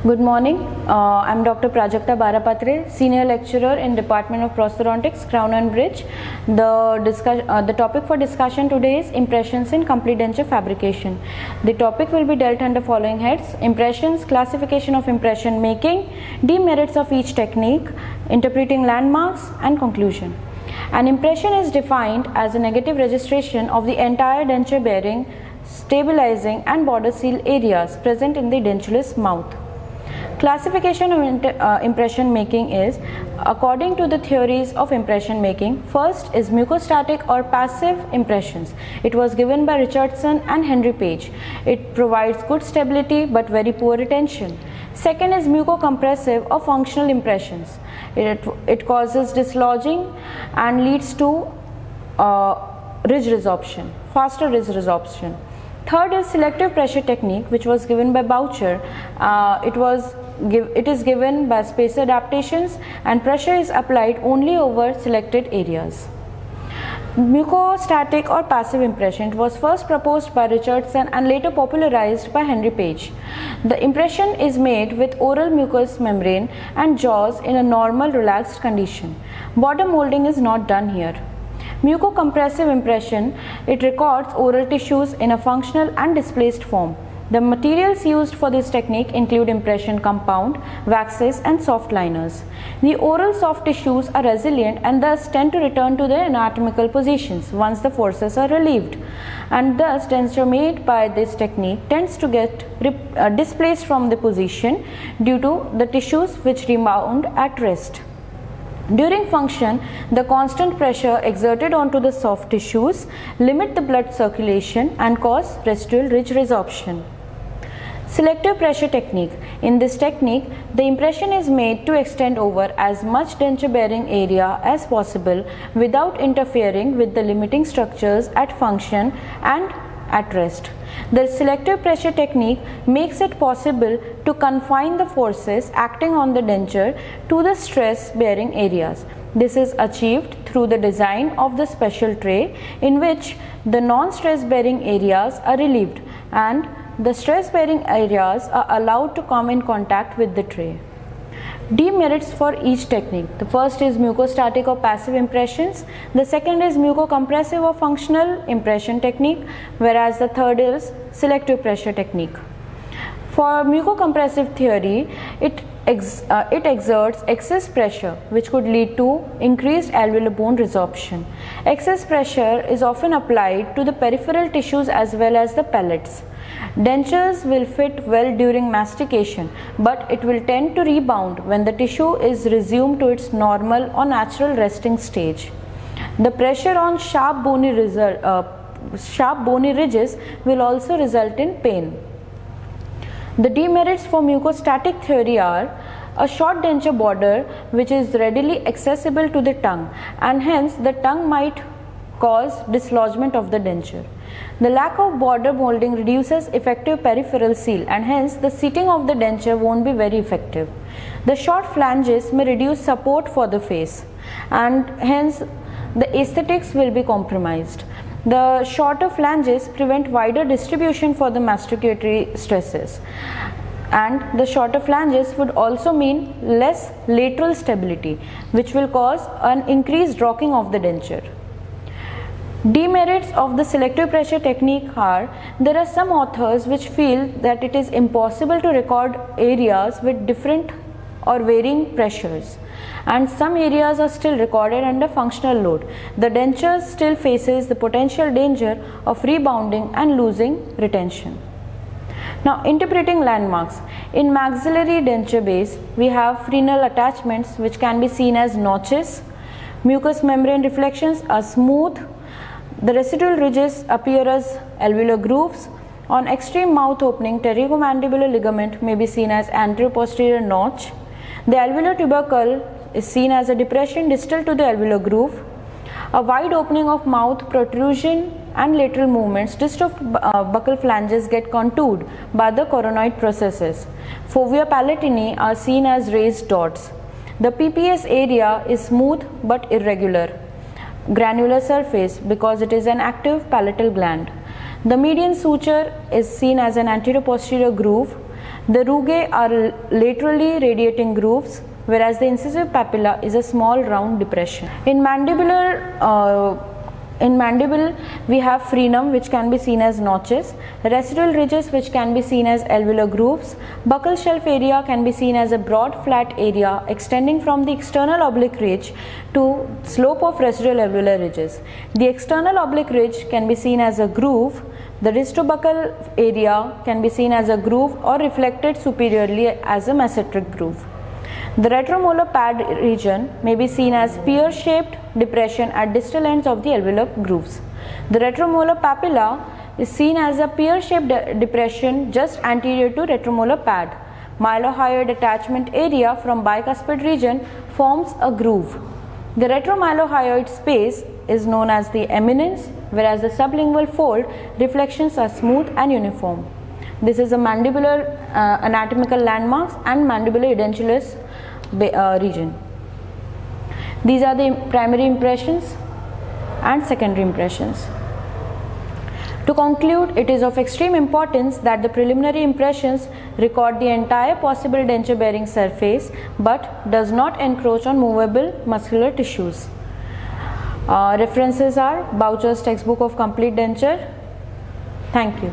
Good morning. I'm Dr. Prajakta Barapatre, Senior Lecturer in Department of Prosthetics, Crown and Bridge. The topic for discussion today is impressions in complete denture fabrication. The topic will be dealt under following heads: impressions, classification of impression making, demerits of each technique, interpreting landmarks, and conclusion. An impression is defined as a negative registration of the entire denture bearing, stabilizing and border seal areas present in the dentulous mouth. Classification of impression making is according to the theories of impression making. First is mucostatic or passive impressions. It was given by Richardson and Henry Page. It provides good stability but very poor retention. Second is mucocompressive or functional impressions. It causes dislodging and leads to ridge resorption, faster ridge resorption. Third is selective pressure technique, which was given by Boucher. It is given by spacer adaptations and pressure is applied only over selected areas. Mucostatic or passive impression was first proposed by Richardson and later popularized by Henry Page. The impression is made with oral mucous membrane and jaws in a normal relaxed condition. Border molding is not done here. Mucocompressive impression, it records oral tissues in a functional and displaced form. The materials used for this technique include impression compound, waxes and soft liners. The oral soft tissues are resilient and thus tend to return to their anatomical positions once the forces are relieved, and thus denture made by this technique tends to get displaced from the position due to the tissues which rebound at rest. During function, the constant pressure exerted onto the soft tissues limit the blood circulation and cause residual ridge resorption. Selective pressure technique. In this technique, the impression is made to extend over as much denture bearing area as possible without interfering with the limiting structures at function and at rest. The selective pressure technique makes it possible to confine the forces acting on the denture to the stress bearing areas. This is achieved through the design of the special tray in which the non-stress bearing areas are relieved and the stress bearing areas are allowed to come in contact with the tray. Demerits for each technique. The first is mucostatic or passive impressions. The second is mucocompressive or functional impression technique, whereas the third is selective pressure technique. For mucocompressive theory, it exerts excess pressure which could lead to increased alveolar bone resorption. Excess pressure is often applied to the peripheral tissues as well as the palates. Dentures will fit well during mastication, but it will tend to rebound when the tissue is resumed to its normal or natural resting stage. The pressure on sharp bony ridges will also result in pain. The demerits for mucostatic theory are a short denture border which is readily accessible to the tongue, and hence the tongue might cause dislodgement of the denture. The lack of border molding reduces effective peripheral seal, and hence the seating of the denture won't be very effective. The short flanges may reduce support for the face, and hence the aesthetics will be compromised. The shorter flanges prevent wider distribution for the masticatory stresses, and the shorter flanges would also mean less lateral stability, which will cause an increased rocking of the denture. Demerits of the selective pressure technique are, there are some authors which feel that it is impossible to record areas with different or varying pressures, and some areas are still recorded under functional load. The denture still faces the potential danger of rebounding and losing retention. Now, interpreting landmarks. In maxillary denture base, we have frenal attachments which can be seen as notches. Mucous membrane reflections are smooth. The residual ridges appear as alveolar grooves. On extreme mouth opening, pterygomandibular ligament may be seen as anterior-posterior notch. The alveolar tubercle is seen as a depression distal to the alveolar groove. A wide opening of mouth protrusion and lateral movements distal of buccal flanges get contoured by the coronoid processes. Fovea palatini are seen as raised dots. The PPS area is smooth but irregular granular surface because it is an active palatal gland. The median suture is seen as an anterior-posterior groove. The rugae are laterally radiating grooves, whereas the incisive papilla is a small round depression. In mandible, we have frenum, which can be seen as notches, residual ridges, which can be seen as alveolar grooves. Buccal shelf area can be seen as a broad flat area extending from the external oblique ridge to slope of residual alveolar ridges. The external oblique ridge can be seen as a groove. The ridge-to-buccal area can be seen as a groove or reflected superiorly as a mesenteric groove. The retromolar pad region may be seen as pear-shaped depression at distal ends of the alveolar grooves. The retromolar papilla is seen as a pear-shaped depression just anterior to retromolar pad. Mylohyoid attachment area from bicuspid region forms a groove. The retromylohyoid space is known as the eminence, whereas the sublingual fold reflections are smooth and uniform. This is a mandibular anatomical landmarks and mandibular edentulous region. These are the primary impressions and secondary impressions. To conclude, it is of extreme importance that the preliminary impressions record the entire possible denture bearing surface but does not encroach on movable muscular tissues. References are Boucher's textbook of complete denture. Thank you.